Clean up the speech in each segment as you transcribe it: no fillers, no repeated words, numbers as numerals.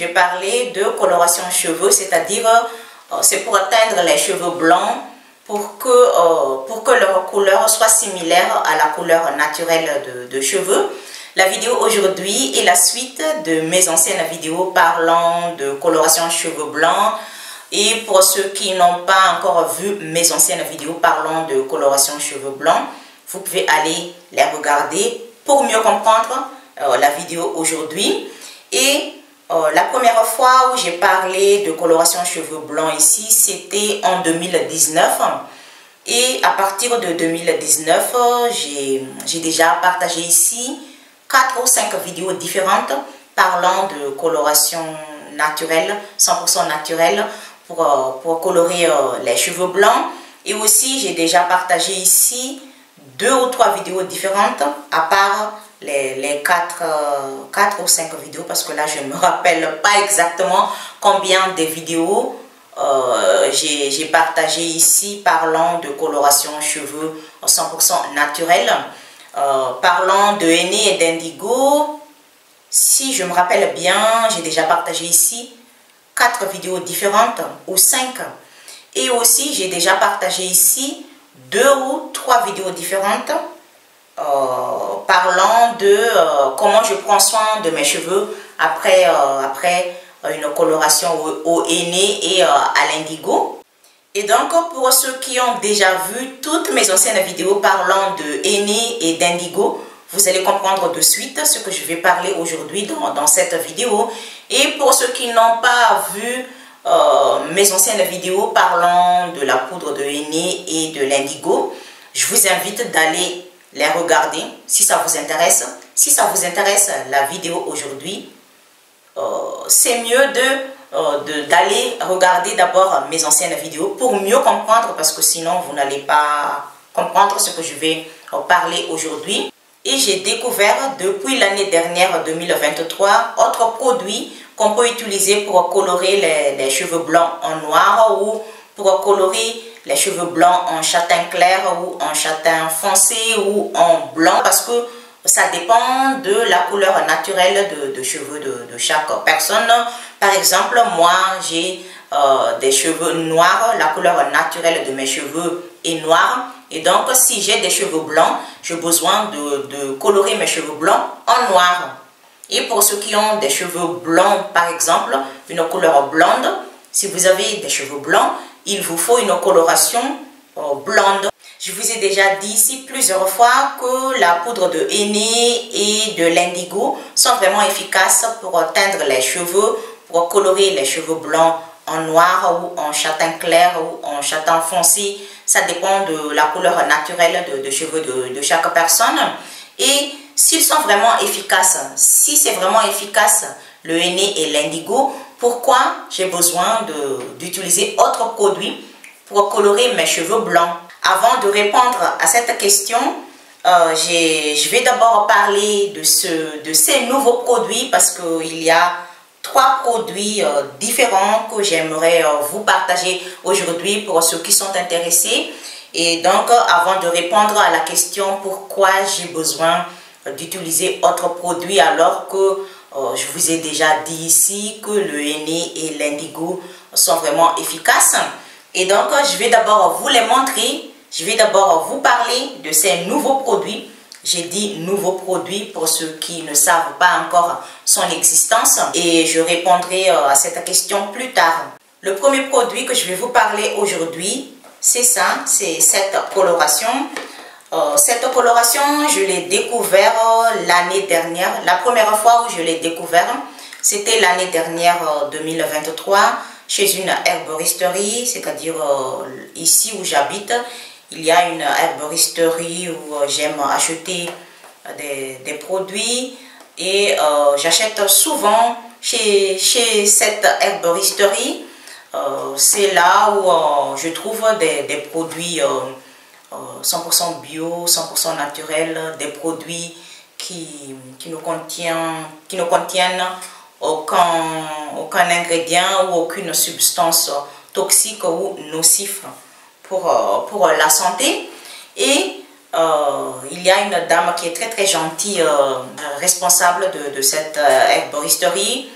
vais parler de coloration cheveux, c'est-à-dire c'est pour atteindre les cheveux blancs pour que leur couleur soit similaire à la couleur naturelle de cheveux. La vidéo aujourd'hui est la suite de mes anciennes vidéos parlant de coloration cheveux blancs. Et pour ceux qui n'ont pas encore vu mes anciennes vidéos parlant de coloration cheveux blancs, vous pouvez aller les regarder pour mieux comprendre la vidéo aujourd'hui. Et la première fois où j'ai parlé de coloration cheveux blancs ici, c'était en 2019. Et à partir de 2019, j'ai déjà partagé ici 4 ou 5 vidéos différentes parlant de coloration naturelle, 100% naturelle pour colorer les cheveux blancs. Et aussi, j'ai déjà partagé ici 2 ou 3 vidéos différentes à part les 4 ou 5 vidéos parce que là, je ne me rappelle pas exactement combien de vidéos j'ai partagé ici parlant de coloration cheveux 100% naturelle. Parlant de henné et d'indigo, si je me rappelle bien, j'ai déjà partagé ici 4 vidéos différentes ou 5. Et aussi, j'ai déjà partagé ici 2 ou 3 vidéos différentes parlant de comment je prends soin de mes cheveux après une coloration au henné et à l'indigo. Et donc, pour ceux qui ont déjà vu toutes mes anciennes vidéos parlant de henné et d'indigo, vous allez comprendre de suite ce que je vais parler aujourd'hui dans cette vidéo. Et pour ceux qui n'ont pas vu mes anciennes vidéos parlant de la poudre de henné et de l'indigo, je vous invite d'aller les regarder si ça vous intéresse. Si ça vous intéresse la vidéo aujourd'hui, c'est mieux d'aller regarder d'abord mes anciennes vidéos pour mieux comprendre, parce que sinon vous n'allez pas comprendre ce que je vais parler aujourd'hui. Et j'ai découvert depuis l'année dernière 2023 autres produits qu'on peut utiliser pour colorer les cheveux blancs en noir ou pour colorer les cheveux blancs en châtain clair ou en châtain foncé ou en blanc, parce que ça dépend de la couleur naturelle de cheveux de chaque personne. Par exemple, moi j'ai des cheveux noirs, la couleur naturelle de mes cheveux est noire. Et donc, si j'ai des cheveux blancs, j'ai besoin de colorer mes cheveux blancs en noir. Et pour ceux qui ont des cheveux blancs, par exemple, une couleur blonde, si vous avez des cheveux blancs, il vous faut une coloration blonde. Je vous ai déjà dit ici plusieurs fois que la poudre de henné et de l'indigo sont vraiment efficaces pour teindre les cheveux, pour colorer les cheveux blancs en noir ou en châtain clair ou en châtain foncé. Ça dépend de la couleur naturelle de cheveux de chaque personne. Et s'ils sont vraiment efficaces, si c'est vraiment efficace le henné et l'indigo, pourquoi j'ai besoin d'utiliser autres produits pour colorer mes cheveux blancs? Avant de répondre à cette question, je vais d'abord parler de ces nouveaux produits, parce qu'il y a 3 produits différents que j'aimerais vous partager aujourd'hui pour ceux qui sont intéressés. Et donc, avant de répondre à la question pourquoi j'ai besoin d'utiliser autres produits alors que je vous ai déjà dit ici que le henné et l'indigo sont vraiment efficaces. Et donc, je vais d'abord vous les montrer. Je vais d'abord vous parler de ces nouveaux produits. J'ai dit nouveaux produits pour ceux qui ne savent pas encore son existence. Et je répondrai à cette question plus tard. Le premier produit que je vais vous parler aujourd'hui, c'est ça, c'est cette coloration. Cette coloration, je l'ai découvert l'année dernière. La première fois où je l'ai découvert, c'était l'année dernière 2023 chez une herboristerie, c'est-à-dire ici où j'habite. Il y a une herboristerie où j'aime acheter des produits et j'achète souvent chez cette herboristerie. C'est là où je trouve des produits 100% bio, 100% naturels, des produits qui ne contiennent aucun ingrédient ou aucune substance toxique ou nocif pour la santé. Et il y a une dame qui est très gentille, responsable de cette herboristerie,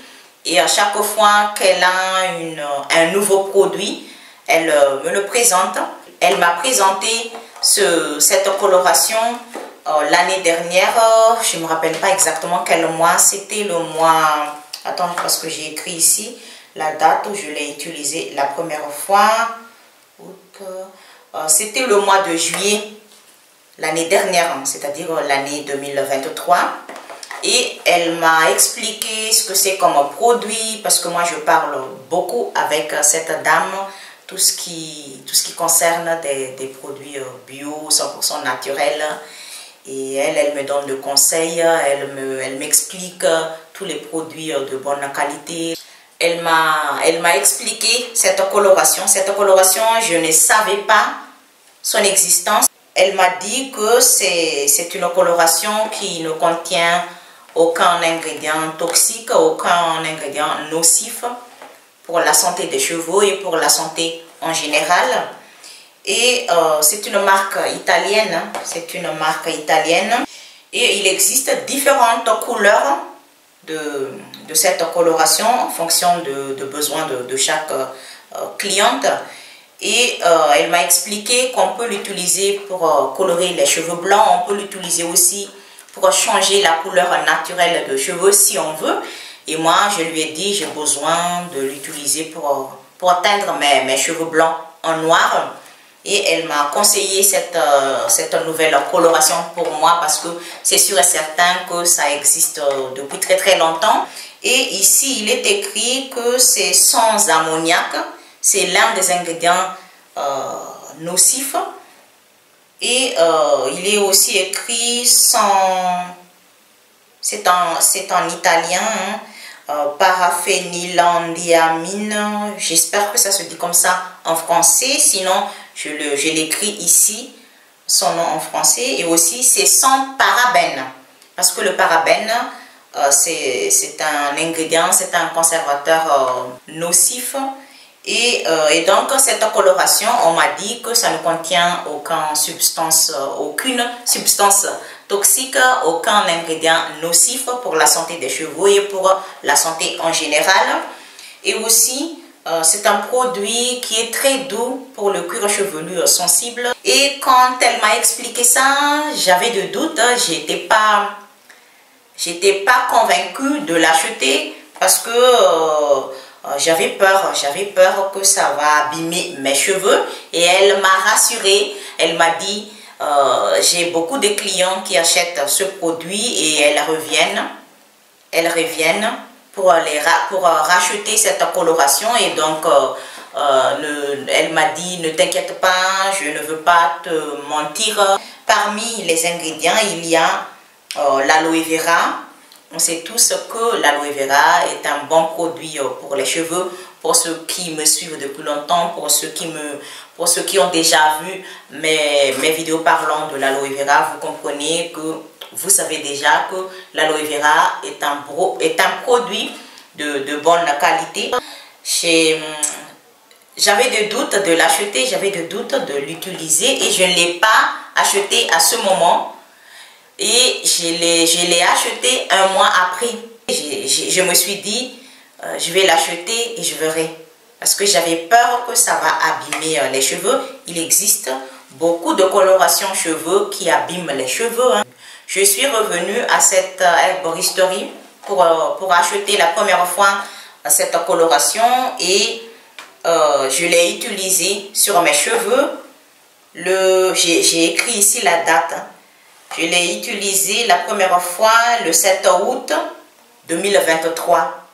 Et à chaque fois qu'elle a un nouveau produit, elle me le présente. Elle m'a présenté cette coloration l'année dernière. Je ne me rappelle pas exactement quel mois. C'était le mois... Attends, parce que j'ai écrit ici la date où je l'ai utilisé la première fois. C'était le mois de juillet l'année dernière, c'est-à-dire l'année 2023. Et elle m'a expliqué ce que c'est comme produit, parce que moi je parle beaucoup avec cette dame, tout ce qui concerne des produits bio, 100% naturels. Et elle me donne le conseil, elle m'explique tous les produits de bonne qualité. Elle m'a expliqué cette coloration. Cette coloration, je ne savais pas son existence. Elle m'a dit que c'est une coloration qui ne contient aucun ingrédient toxique, aucun ingrédient nocif pour la santé des cheveux et pour la santé en général. Et c'est une marque italienne, et il existe différentes couleurs de cette coloration en fonction de besoins de chaque cliente. Et elle m'a expliqué qu'on peut l'utiliser pour colorer les cheveux blancs, on peut l'utiliser aussi pour changer la couleur naturelle de cheveux si on veut. Et moi, je lui ai dit, j'ai besoin de l'utiliser pour teindre mes cheveux blancs en noir. Et elle m'a conseillé cette nouvelle coloration pour moi parce que c'est sûr et certain que ça existe depuis très très longtemps. Et ici, il est écrit que c'est sans ammoniac. C'est l'un des ingrédients nocifs. Et il est aussi écrit sans... C'est en italien, paraphénylandiamine. J'espère que ça se dit comme ça en français. Sinon, je l'écris ici, son nom en français. Et aussi, c'est sans parabène. Parce que le parabène, c'est un ingrédient, c'est un conservateur nocif. Et donc, cette coloration, on m'a dit que ça ne contient aucune substance toxique, aucun ingrédient nocif pour la santé des cheveux et pour la santé en général. Et aussi, c'est un produit qui est très doux pour le cuir chevelu sensible. Et quand elle m'a expliqué ça, j'avais des doutes. J'étais pas convaincue de l'acheter parce que j'avais peur que ça va abîmer mes cheveux. Et elle m'a rassurée. Elle m'a dit, j'ai beaucoup de clients qui achètent ce produit et elles reviennent pour racheter cette coloration. Et donc, elle m'a dit, ne t'inquiète pas, je ne veux pas te mentir. Parmi les ingrédients, il y a l'aloe vera. On sait tous que l'aloe vera est un bon produit pour les cheveux. Pour ceux qui me suivent depuis longtemps, pour ceux qui ont déjà vu mes vidéos parlant de l'aloe vera, vous comprenez que vous savez déjà que l'aloe vera est un produit de bonne qualité. J'avais des doutes de l'acheter, j'avais des doutes de l'utiliser et je ne l'ai pas acheté à ce moment. Et je l'ai acheté un mois après. Je me suis dit, je vais l'acheter et je verrai. Parce que j'avais peur que ça va abîmer les cheveux. Il existe beaucoup de colorations cheveux qui abîment les cheveux. Je suis revenue à cette herboristerie pour acheter la première fois cette coloration. Et je l'ai utilisée sur mes cheveux. J'ai écrit ici la date. Je l'ai utilisé la première fois le 7 août 2023.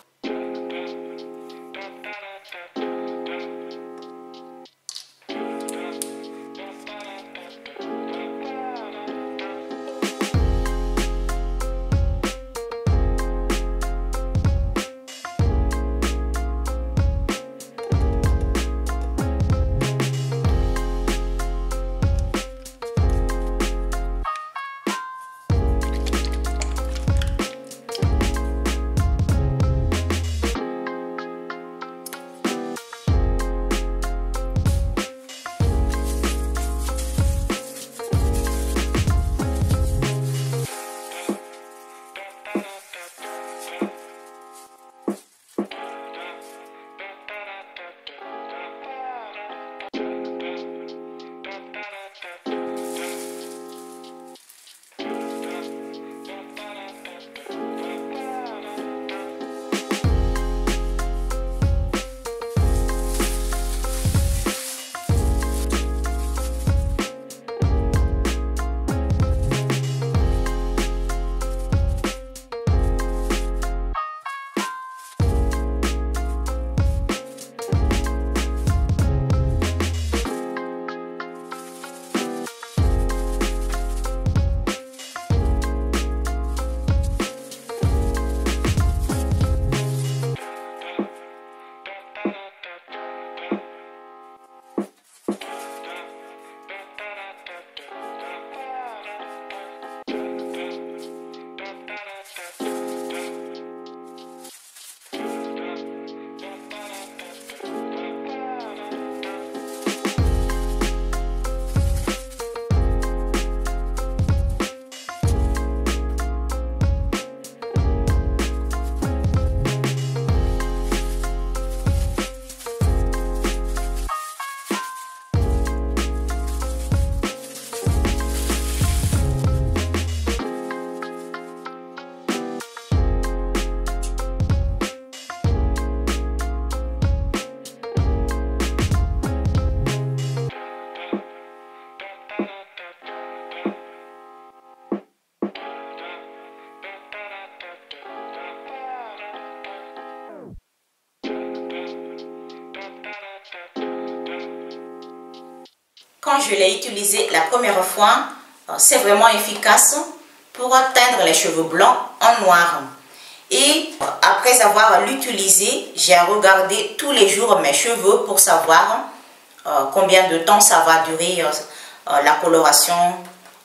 quand je l'ai utilisé la première fois, c'est vraiment efficace pour teindre les cheveux blancs en noir. Et après avoir l'utilisé, j'ai regardé tous les jours mes cheveux pour savoir combien de temps ça va durer la coloration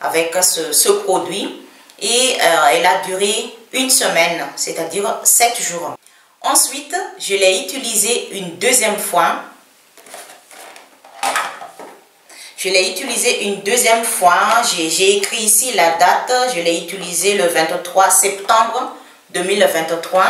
avec ce produit. Et elle a duré une semaine, c'est-à-dire 7 jours. Ensuite, je l'ai utilisé une deuxième fois. J'ai écrit ici la date. Je l'ai utilisé le 23 septembre 2023.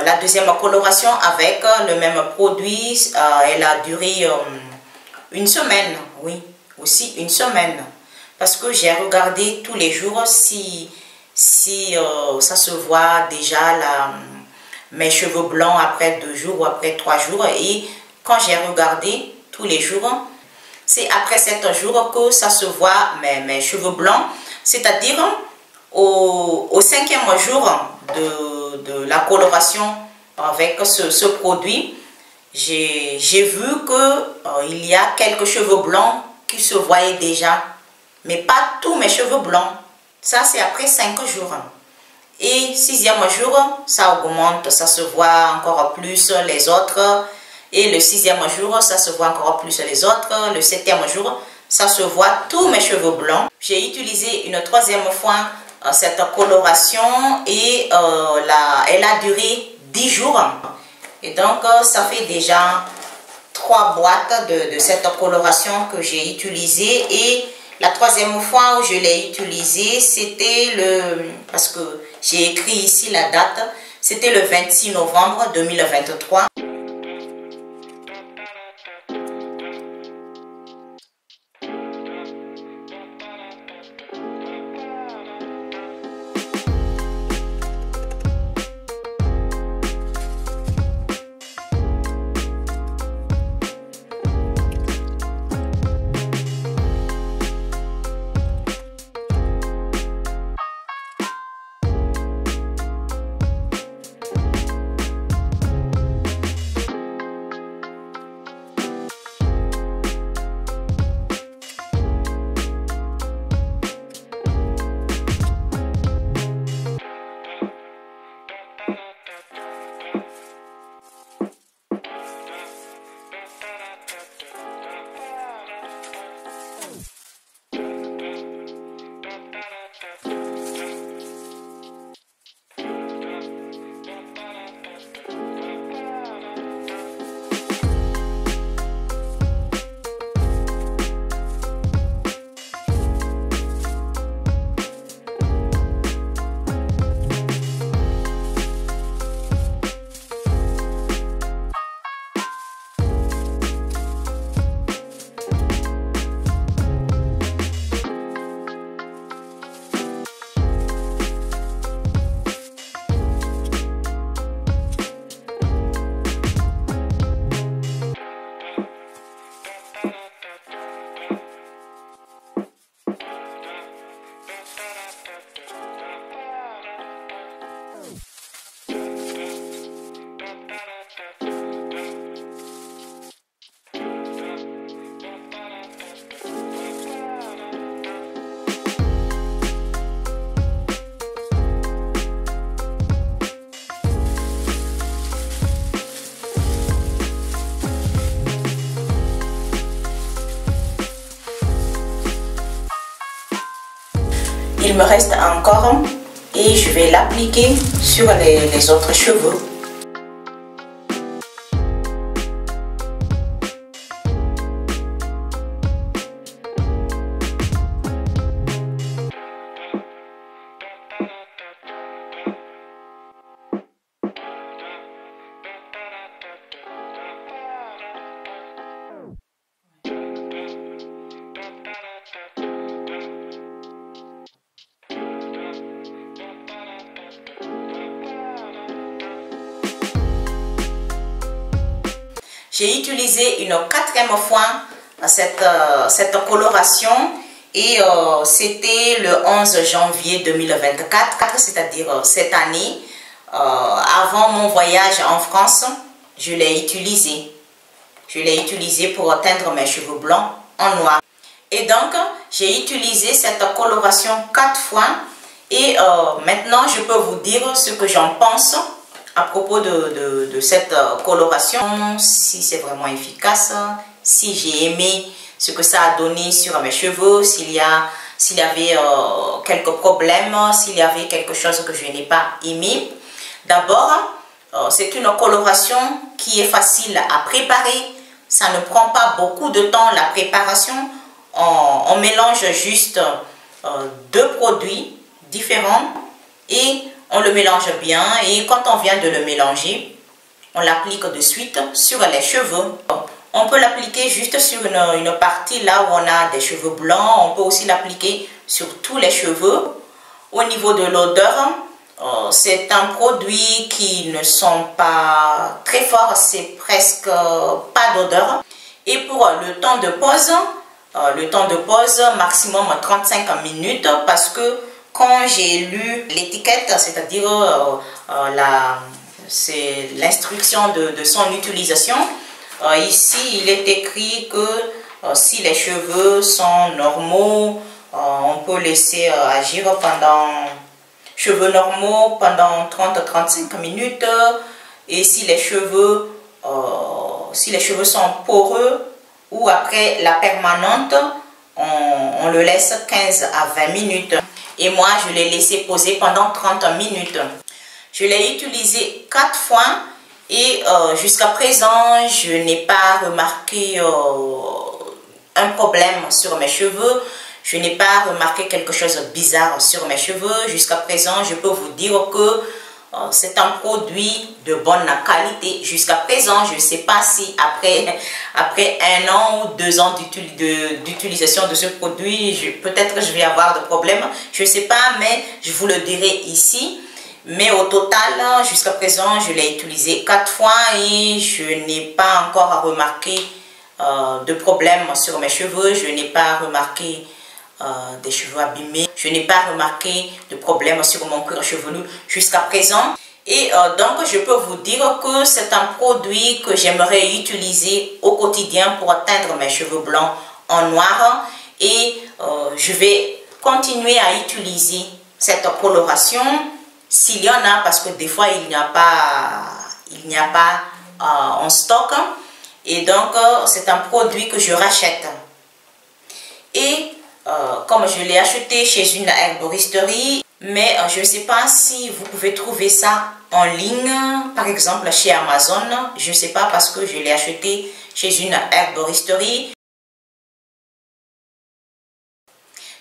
La deuxième coloration avec le même produit, elle a duré une semaine, oui, aussi une semaine. Parce que j'ai regardé tous les jours si ça se voit déjà mes cheveux blancs après 2 jours ou après 3 jours. Et quand j'ai regardé tous les jours, c'est après 7 jours que ça se voit mes cheveux blancs. C'est-à-dire au 5e jour de la coloration avec ce produit, j'ai vu qu'il y a quelques cheveux blancs qui se voyaient déjà, mais pas tous mes cheveux blancs. Ça, c'est après 5 jours. Et 6e jour, ça augmente, ça se voit encore plus les autres. Et le 6e jour, ça se voit encore plus les autres. Le 7e jour, ça se voit tous mes cheveux blancs. J'ai utilisé une 3e fois cette coloration et elle a duré 10 jours. Et donc, ça fait déjà 3 boîtes de cette coloration que j'ai utilisée. Et la 3e fois où je l'ai utilisée, c'était parce que j'ai écrit ici la date, c'était le 26 novembre 2023. qu'il me reste encore et je vais l'appliquer sur les autres cheveux. J'ai utilisé une 4e fois cette coloration et c'était le 11 janvier 2024, c'est-à-dire cette année. Avant mon voyage en France, je l'ai utilisé. Je l'ai utilisé pour teindre mes cheveux blancs en noir. Et donc, j'ai utilisé cette coloration 4 fois et maintenant, je peux vous dire ce que j'en pense à propos de cette coloration, si c'est vraiment efficace, si j'ai aimé ce que ça a donné sur mes cheveux, s'il y avait quelques problèmes, s'il y avait quelque chose que je n'ai pas aimé. D'abord, c'est une coloration qui est facile à préparer, ça ne prend pas beaucoup de temps la préparation, on mélange juste 2 produits différents et on le mélange bien et quand on vient de le mélanger, on l'applique de suite sur les cheveux. On peut l'appliquer juste sur une partie là où on a des cheveux blancs. On peut aussi l'appliquer sur tous les cheveux. Au niveau de l'odeur, c'est un produit qui ne sent pas très fort, c'est presque pas d'odeur. Et pour le temps de pause, maximum 35 minutes parce que quand j'ai lu l'étiquette, c'est-à-dire c'est l'instruction de son utilisation, ici il est écrit que si les cheveux sont normaux, on peut laisser agir cheveux normaux pendant 30-35 minutes et si les cheveux sont poreux ou après la permanente, on le laisse 15 à 20 minutes. Et moi, je l'ai laissé poser pendant 30 minutes. Je l'ai utilisé 4 fois et jusqu'à présent, je n'ai pas remarqué un problème sur mes cheveux. Je n'ai pas remarqué quelque chose de bizarre sur mes cheveux. Jusqu'à présent, je peux vous dire que c'est un produit de bonne qualité. Jusqu'à présent, je ne sais pas si après 1 an ou 2 ans d'utilisation de ce produit, peut-être je vais avoir des problèmes. Je ne sais pas, mais je vous le dirai ici. Mais au total, jusqu'à présent, je l'ai utilisé 4 fois et je n'ai pas encore remarqué de problème sur mes cheveux. Je n'ai pas remarqué des cheveux abîmés. Je n'ai pas remarqué de problème sur mon cuir chevelu jusqu'à présent. Et donc, je peux vous dire que c'est un produit que j'aimerais utiliser au quotidien pour teindre mes cheveux blancs en noir. Et je vais continuer à utiliser cette coloration s'il y en a, parce que des fois, il n'y a pas en stock. Et donc, c'est un produit que je rachète. Et comme je l'ai acheté chez une herboristerie, mais je ne sais pas si vous pouvez trouver ça en ligne, par exemple chez Amazon. Je ne sais pas parce que je l'ai acheté chez une herboristerie.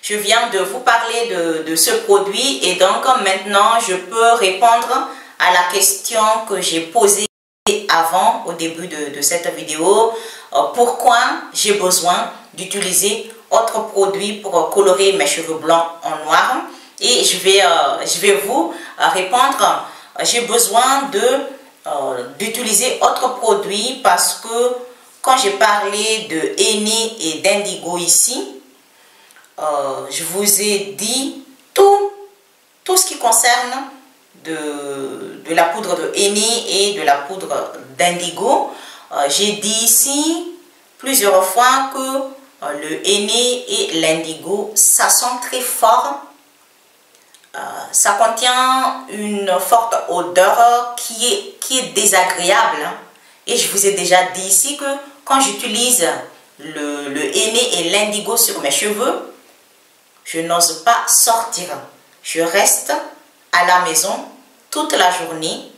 Je viens de vous parler de ce produit et donc maintenant je peux répondre à la question que j'ai posée avant, au début de cette vidéo. Pourquoi j'ai besoin d'utiliser autre produit pour colorer mes cheveux blancs en noir. Et je vais vous répondre. J'ai besoin d'utiliser autre produit parce que quand j'ai parlé de henné et d'indigo ici, je vous ai dit tout ce qui concerne de la poudre de henné et de la poudre d'indigo. J'ai dit ici plusieurs fois que le henné et l'indigo, ça sent très fort. Ça contient une forte odeur qui est désagréable. Et je vous ai déjà dit ici que quand j'utilise le henné et l'indigo sur mes cheveux, je n'ose pas sortir. Je reste à la maison toute la journée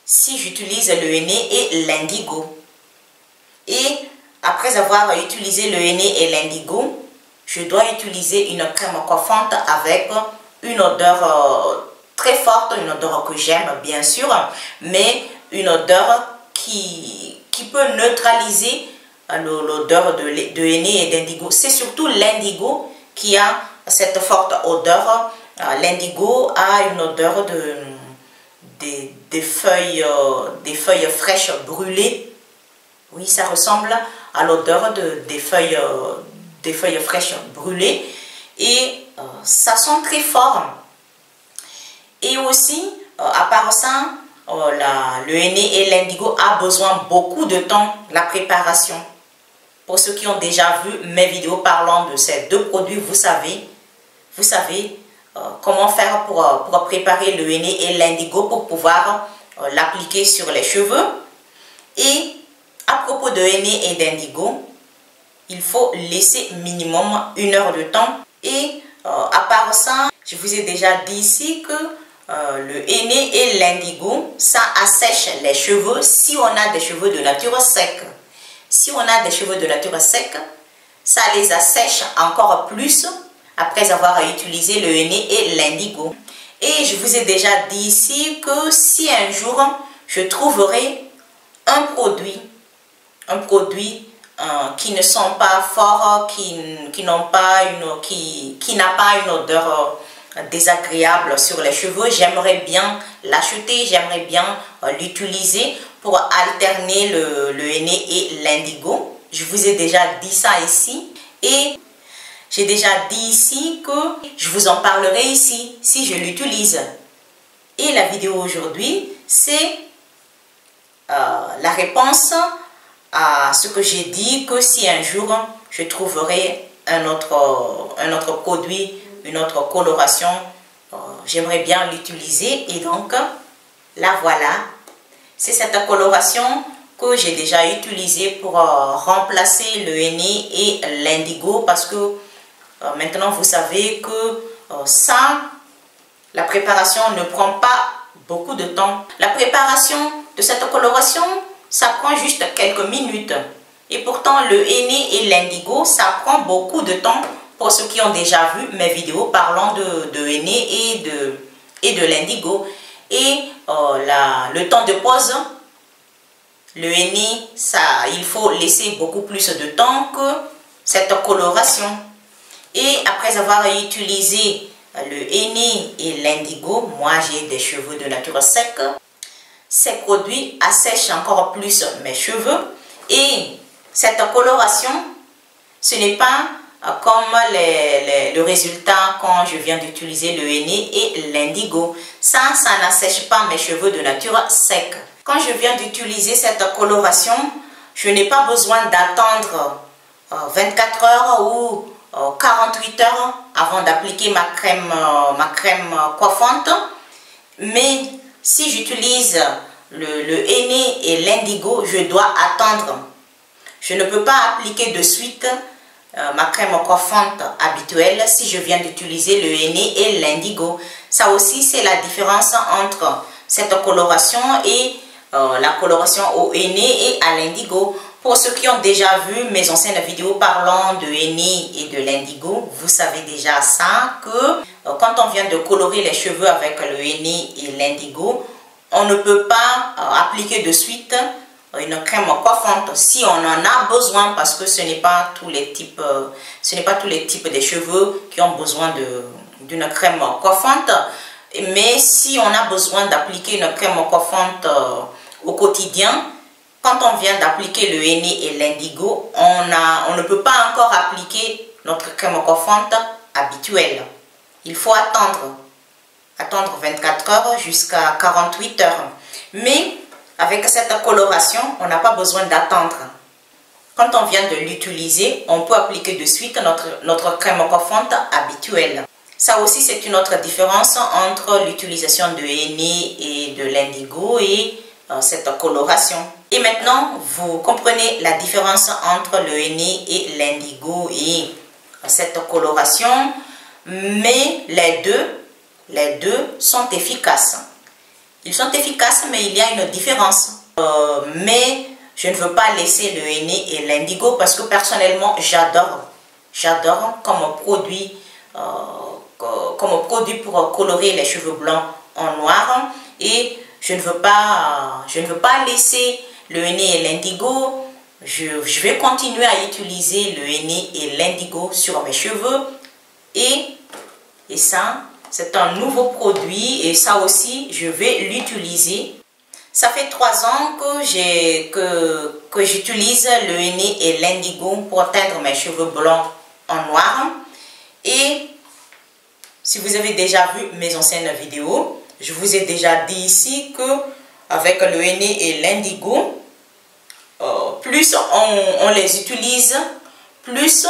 si j'utilise le henné et l'indigo. Et après avoir utilisé le henné et l'indigo, je dois utiliser une crème coiffante avec une odeur très forte, une odeur que j'aime bien sûr, mais une odeur qui peut neutraliser l'odeur de henné et d'indigo. C'est surtout l'indigo qui a cette forte odeur. L'indigo a une odeur des feuilles fraîches brûlées. Oui, ça ressemble à l'odeur des feuilles fraîches brûlées. Et ça sent très fort. Et aussi, à part ça, le henné et l'indigo a besoin beaucoup de temps, la préparation. Pour ceux qui ont déjà vu mes vidéos parlant de ces deux produits, vous savez comment faire pour préparer le henné et l'indigo pour pouvoir l'appliquer sur les cheveux. Et à propos de henné et d'indigo, il faut laisser minimum 1 heure de temps. Et à part ça, je vous ai déjà dit ici que le henné et l'indigo, ça assèche les cheveux si on a des cheveux de nature sec. Si on a des cheveux de nature sec, ça les assèche encore plus après avoir utilisé le henné et l'indigo. Et je vous ai déjà dit ici que si un jour je trouverai un produit qui ne sont pas forts, qui n'a pas une odeur désagréable sur les cheveux, j'aimerais bien l'acheter, j'aimerais bien l'utiliser pour alterner le henné et l'indigo. Je vous ai déjà dit ça ici et j'ai déjà dit ici que je vous en parlerai ici si je l'utilise. Et la vidéo aujourd'hui, c'est la réponse à ce que j'ai dit, que si un jour je trouverai un autre produit, une autre coloration, j'aimerais bien l'utiliser. Et donc, la voilà. C'est cette coloration que j'ai déjà utilisée pour remplacer le henné et l'indigo parce que maintenant vous savez que la préparation ne prend pas beaucoup de temps. La préparation de cette coloration, ça prend juste quelques minutes. Et pourtant, le henné et l'indigo, ça prend beaucoup de temps pour ceux qui ont déjà vu mes vidéos parlant de henné et de l'indigo. Et le temps de pause, le henné, il faut laisser beaucoup plus de temps que cette coloration. Et après avoir utilisé le henné et l'indigo, moi j'ai des cheveux de nature sec. Ces produits assèchent encore plus mes cheveux. Et cette coloration, ce n'est pas comme le résultat quand je viens d'utiliser le henné et l'indigo. Ça n'assèche pas mes cheveux de nature sec. Quand je viens d'utiliser cette coloration, je n'ai pas besoin d'attendre 24 heures ou 48 heures avant d'appliquer ma crème coiffante. Mais si j'utilise le henné et l'indigo, je dois attendre. Je ne peux pas appliquer de suite ma crème coiffante habituelle si je viens d'utiliser le henné et l'indigo. Ça aussi, c'est la différence entre cette coloration et la coloration au henné et à l'indigo. Pour ceux qui ont déjà vu mes anciennes vidéos parlant de henné et de l'indigo, vous savez déjà ça, que quand on vient de colorer les cheveux avec le henné et l'indigo, on ne peut pas appliquer de suite une crème coiffante si on en a besoin, parce que ce n'est pas tous les types de cheveux qui ont besoin d'une crème coiffante. Mais si on a besoin d'appliquer une crème coiffante au quotidien, quand on vient d'appliquer le henné et l'indigo, on ne peut pas encore appliquer notre crème coiffante habituelle. Il faut attendre 24 heures jusqu'à 48 heures. Mais avec cette coloration, on n'a pas besoin d'attendre. Quand on vient de l'utiliser, on peut appliquer de suite notre crème coiffante habituelle. Ça aussi, c'est une autre différence entre l'utilisation de henné et de l'indigo et cette coloration. Et maintenant, vous comprenez la différence entre le henné et l'indigo et cette coloration, mais les deux sont efficaces. Ils sont efficaces, mais il y a une différence. Mais je ne veux pas laisser le henné et l'indigo parce que personnellement, j'adore comme produit pour colorer les cheveux blancs en noir. Et je ne veux pas laisser le henné et l'indigo. Je vais continuer à utiliser le henné et l'indigo sur mes cheveux. Et ça, c'est un nouveau produit et ça aussi, je vais l'utiliser. Ça fait 3 ans que j'utilise le henné et l'indigo pour teindre mes cheveux blancs en noir. Et si vous avez déjà vu mes anciennes vidéos, je vous ai déjà dit ici que avec le henné et l'indigo, plus on les utilise, plus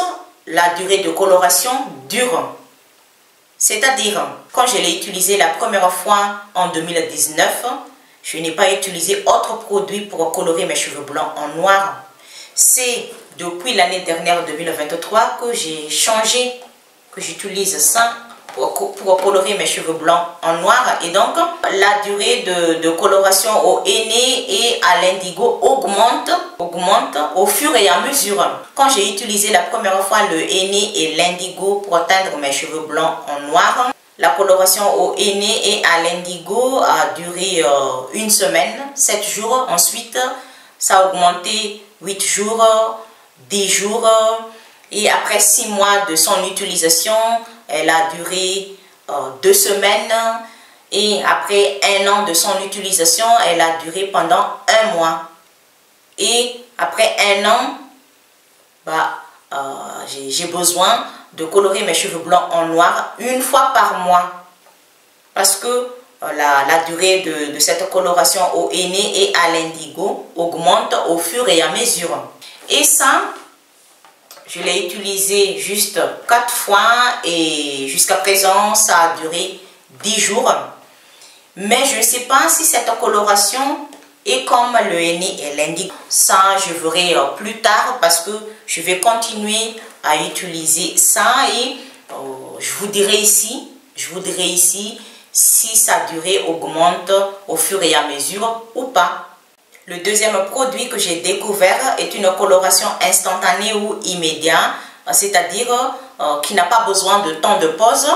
la durée de coloration dure. C'est-à-dire, quand je l'ai utilisé la première fois en 2019, je n'ai pas utilisé autre produit pour colorer mes cheveux blancs en noir. C'est depuis l'année dernière, 2023, que j'ai changé, que j'utilise ça pour colorer mes cheveux blancs en noir. Et donc, la durée de coloration au henné et à l'indigo augmente au fur et à mesure. Quand j'ai utilisé la première fois le henné et l'indigo pour teindre mes cheveux blancs en noir, la coloration au henné et à l'indigo a duré 1 semaine, 7 jours. Ensuite, ça a augmenté 8 jours, 10 jours. Et après 6 mois de son utilisation, elle a duré 2 semaines. Et après 1 an de son utilisation, elle a duré pendant 1 mois. Et après 1 an, j'ai besoin de colorer mes cheveux blancs en noir 1 fois par mois. Parce que la durée de cette coloration au henné et à l'indigo augmente au fur et à mesure. Et ça, je l'ai utilisé juste 4 fois et jusqu'à présent, ça a duré 10 jours. Mais je ne sais pas si cette coloration est comme le henné et l'indigo. Ça, je verrai plus tard parce que je vais continuer à utiliser ça et je vous dirai ici si sa durée augmente au fur et à mesure ou pas. Le deuxième produit que j'ai découvert est une coloration instantanée ou immédiate, c'est-à-dire qui n'a pas besoin de temps de pause.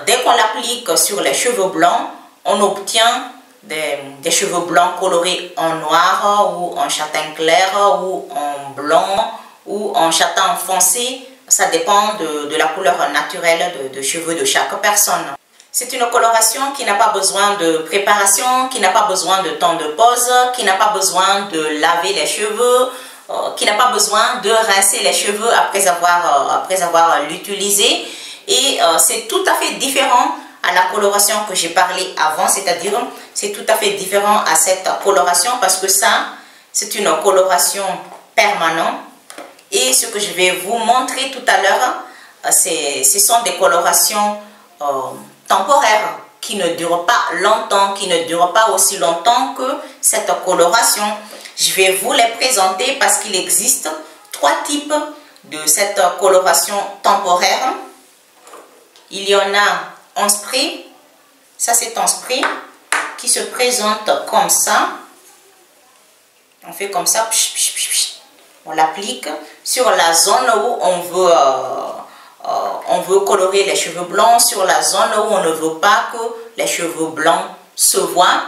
Dès qu'on l'applique sur les cheveux blancs, on obtient des cheveux blancs colorés en noir ou en châtain clair ou en blanc ou en châtain foncé. Ça dépend de la couleur naturelle de cheveux de chaque personne. C'est une coloration qui n'a pas besoin de préparation, qui n'a pas besoin de temps de pause, qui n'a pas besoin de laver les cheveux, qui n'a pas besoin de rincer les cheveux après avoir l'utilisé. Et c'est tout à fait différent à la coloration que j'ai parlé avant, c'est-à-dire c'est tout à fait différent à cette coloration parce que ça, c'est une coloration permanente. Et ce que je vais vous montrer tout à l'heure, ce sont des colorations temporaires qui ne durent pas longtemps, qui ne durent pas aussi longtemps que cette coloration. Je vais vous les présenter parce qu'il existe 3 types de cette coloration temporaire. Il y en a en spray, ça c'est en spray, qui se présente comme ça. On fait comme ça, on l'applique sur la zone où on veut colorer les cheveux blancs, sur la zone où on ne veut pas que les cheveux blancs se voient.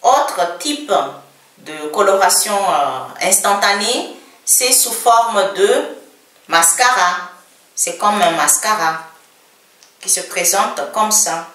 Autre type de coloration instantanée, c'est sous forme de mascara. C'est comme un mascara qui se présente comme ça.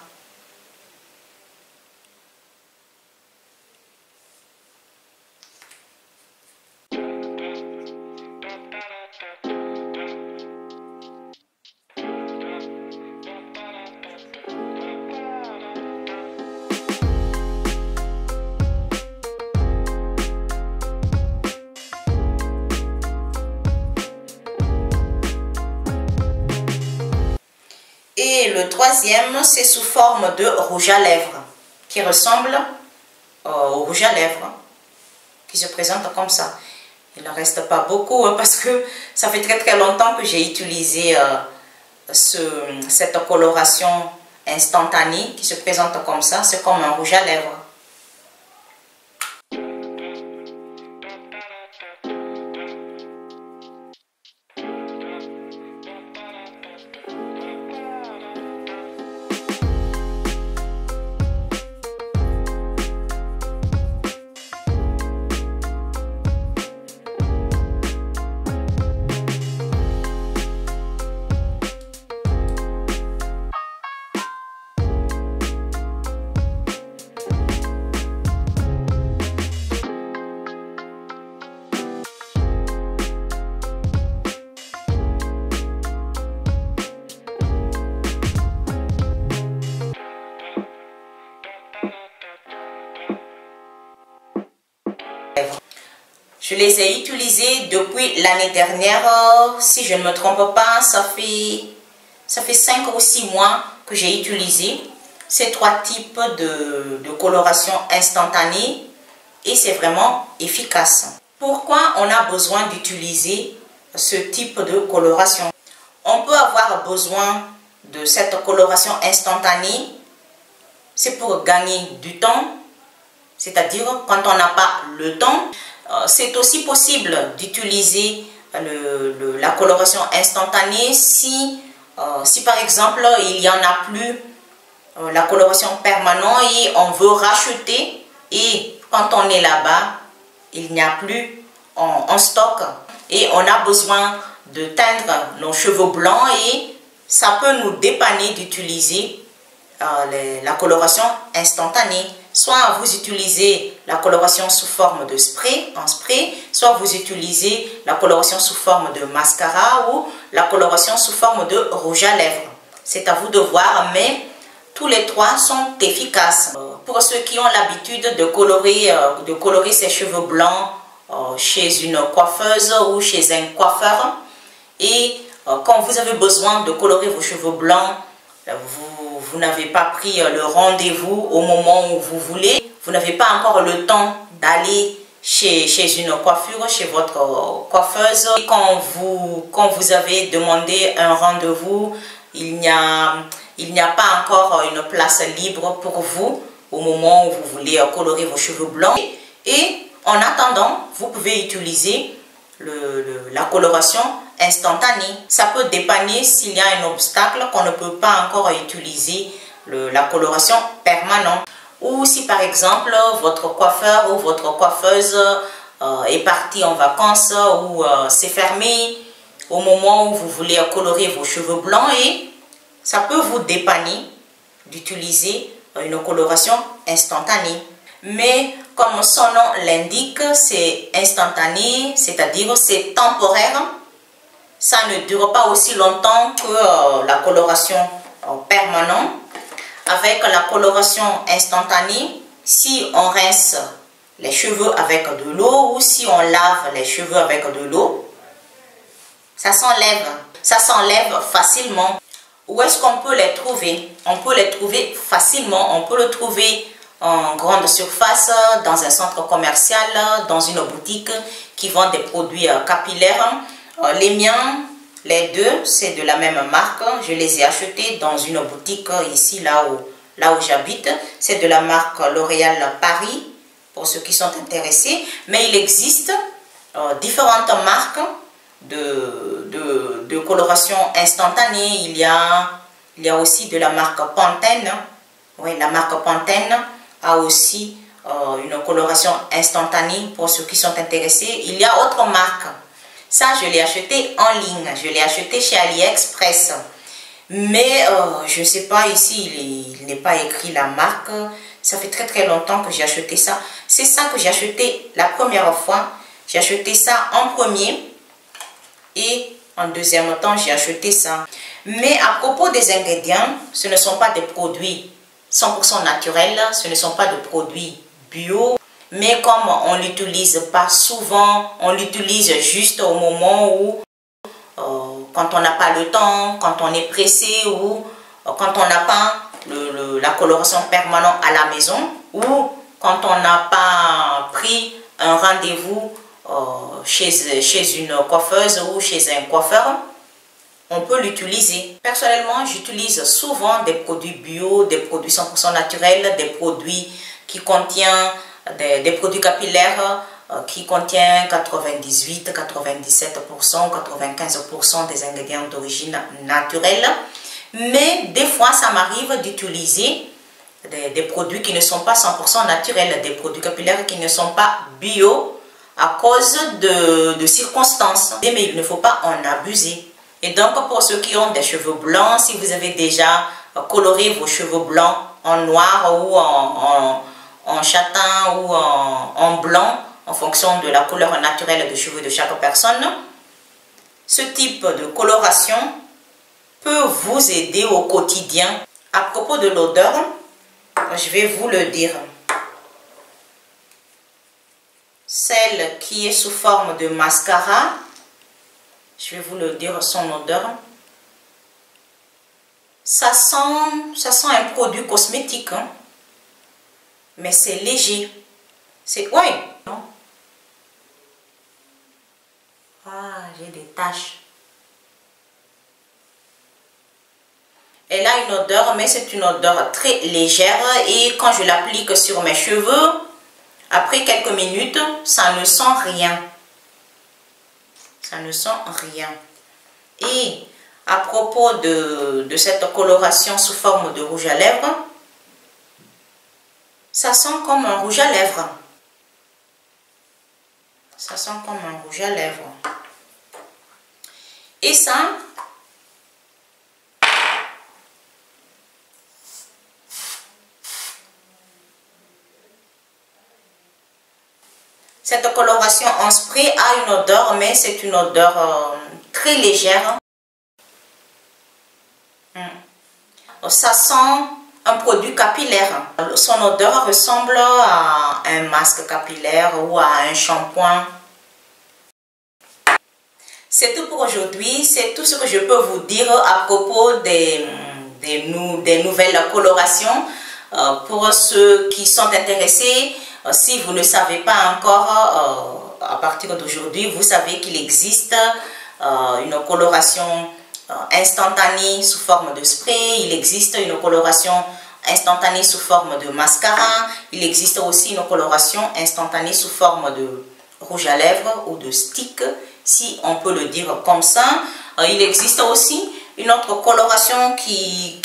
Et le troisième, c'est sous forme de rouge à lèvres, qui ressemble au rouge à lèvres, qui se présente comme ça. Il ne reste pas beaucoup parce que ça fait très longtemps que j'ai utilisé cette coloration instantanée qui se présente comme ça. C'est comme un rouge à lèvres. Je les ai utilisés depuis l'année dernière, si je ne me trompe pas, ça fait 5 ou 6 mois que j'ai utilisé ces 3 types de coloration instantanée et c'est vraiment efficace. Pourquoi on a besoin d'utiliser ce type de coloration? On peut avoir besoin de cette coloration instantanée, c'est pour gagner du temps, c'est-à-dire quand on n'a pas le temps. C'est aussi possible d'utiliser la coloration instantanée si par exemple il n'y en a plus la coloration permanente et on veut racheter et quand on est là-bas il n'y a plus en stock et on a besoin de teindre nos cheveux blancs et ça peut nous dépanner d'utiliser la coloration instantanée. Soit vous utilisez la coloration sous forme de spray, en spray, soit vous utilisez la coloration sous forme de mascara ou la coloration sous forme de rouge à lèvres. C'est à vous de voir, mais tous les 3 sont efficaces. Pour ceux qui ont l'habitude de colorer ses cheveux blancs chez une coiffeuse ou chez un coiffeur, et quand vous avez besoin de colorer vos cheveux blancs, vous n'avez pas pris le rendez-vous au moment où vous voulez, vous n'avez pas encore le temps d'aller chez une coiffure, chez votre coiffeuse. Et quand vous avez demandé un rendez-vous, il n'y a pas encore une place libre pour vous au moment où vous voulez colorer vos cheveux blancs. Et en attendant, vous pouvez utiliser la coloration instantanée. Ça peut dépanner s'il y a un obstacle qu'on ne peut pas encore utiliser la coloration permanente. Ou si par exemple votre coiffeur ou votre coiffeuse est parti en vacances ou s'est fermé au moment où vous voulez colorer vos cheveux blancs et ça peut vous dépanner d'utiliser une coloration instantanée. Mais comme son nom l'indique, c'est instantané, c'est-à-dire c'est temporaire. Ça ne dure pas aussi longtemps que la coloration permanente. Avec la coloration instantanée, si on rince les cheveux avec de l'eau ou si on lave les cheveux avec de l'eau, ça s'enlève. Ça s'enlève facilement. Où est-ce qu'on peut les trouver? On peut les trouver facilement. On peut le trouver en grande surface, dans un centre commercial, dans une boutique qui vend des produits capillaires. Les miens, les deux, c'est de la même marque. Je les ai achetés dans une boutique ici, là où j'habite. C'est de la marque L'Oréal Paris, pour ceux qui sont intéressés. Mais il existe différentes marques de coloration instantanée. Il y a aussi de la marque Pantene. Oui, la marque Pantene a aussi une coloration instantanée pour ceux qui sont intéressés. Il y a autre marque. Ça, je l'ai acheté en ligne. Je l'ai acheté chez AliExpress. Mais je ne sais pas, ici, il n'est pas écrit la marque. Ça fait très longtemps que j'ai acheté ça. C'est ça que j'ai acheté la première fois. J'ai acheté ça en premier. Et en deuxième temps, j'ai acheté ça. Mais à propos des ingrédients, ce ne sont pas des produits 100% naturels. Ce ne sont pas de produits bio. Mais comme on ne l'utilise pas souvent, on l'utilise juste au moment où, quand on n'a pas le temps, quand on est pressé ou quand on n'a pas la coloration permanente à la maison ou quand on n'a pas pris un rendez-vous chez une coiffeuse ou chez un coiffeur, on peut l'utiliser. Personnellement, j'utilise souvent des produits bio, des produits 100% naturels, des produits qui contiennent des produits capillaires qui contiennent 98, 97%, 95% des ingrédients d'origine naturelle. Mais des fois, ça m'arrive d'utiliser des produits qui ne sont pas 100% naturels, des produits capillaires qui ne sont pas bio à cause de circonstances. Mais il ne faut pas en abuser. Et donc, pour ceux qui ont des cheveux blancs, si vous avez déjà coloré vos cheveux blancs en noir ou en châtain ou en blanc, en fonction de la couleur naturelle de cheveux de chaque personne, ce type de coloration peut vous aider au quotidien. À propos de l'odeur, je vais vous le dire. Celle qui est sous forme de mascara, je vais vous le dire son odeur. Ça sent un produit cosmétique, hein? Mais c'est léger. C'est ouais. Ah, j'ai des taches. Elle a une odeur, mais c'est une odeur très légère. Et quand je l'applique sur mes cheveux, après quelques minutes, ça ne sent rien. Ça ne sent rien. Et à propos de cette coloration sous forme de rouge à lèvres, ça sent comme un rouge à lèvres. Ça sent comme un rouge à lèvres. Et ça, cette coloration en spray a une odeur, mais c'est une odeur très légère. Ça sent un produit capillaire. Son odeur ressemble à un masque capillaire ou à un shampoing. C'est tout pour aujourd'hui. C'est tout ce que je peux vous dire à propos des nouvelles colorations. Pour ceux qui sont intéressés, si vous ne savez pas encore, à partir d'aujourd'hui, vous savez qu'il existe une coloration instantanée sous forme de spray. Il existe une coloration instantanée sous forme de mascara. Il existe aussi une coloration instantanée sous forme de rouge à lèvres ou de stick, si on peut le dire comme ça. Il existe aussi une autre coloration qui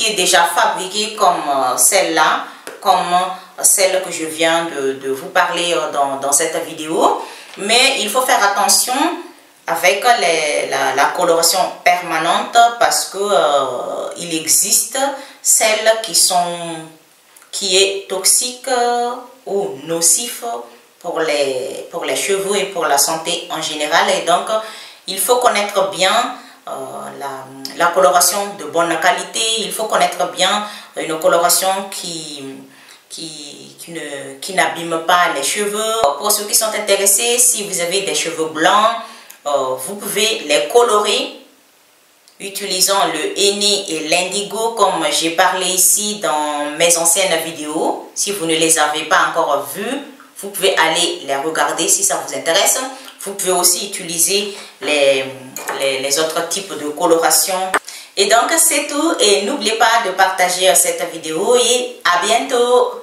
est déjà fabriquée comme celle-là, comme celle que je viens de vous parler dans cette vidéo. Mais il faut faire attention avec la coloration permanente parce que il existe celles qui est toxique ou nocif pour les cheveux et pour la santé en général. Et donc il faut connaître bien la coloration de bonne qualité. Il faut connaître bien une coloration qui n'abîme pas les cheveux. Pour ceux qui sont intéressés, si vous avez des cheveux blancs, vous pouvez les colorer utilisant le henné et l'indigo comme j'ai parlé ici dans mes anciennes vidéos. Si vous ne les avez pas encore vues, vous pouvez aller les regarder si ça vous intéresse. Vous pouvez aussi utiliser les autres types de coloration. Et donc c'est tout, et n'oubliez pas de partager cette vidéo et à bientôt.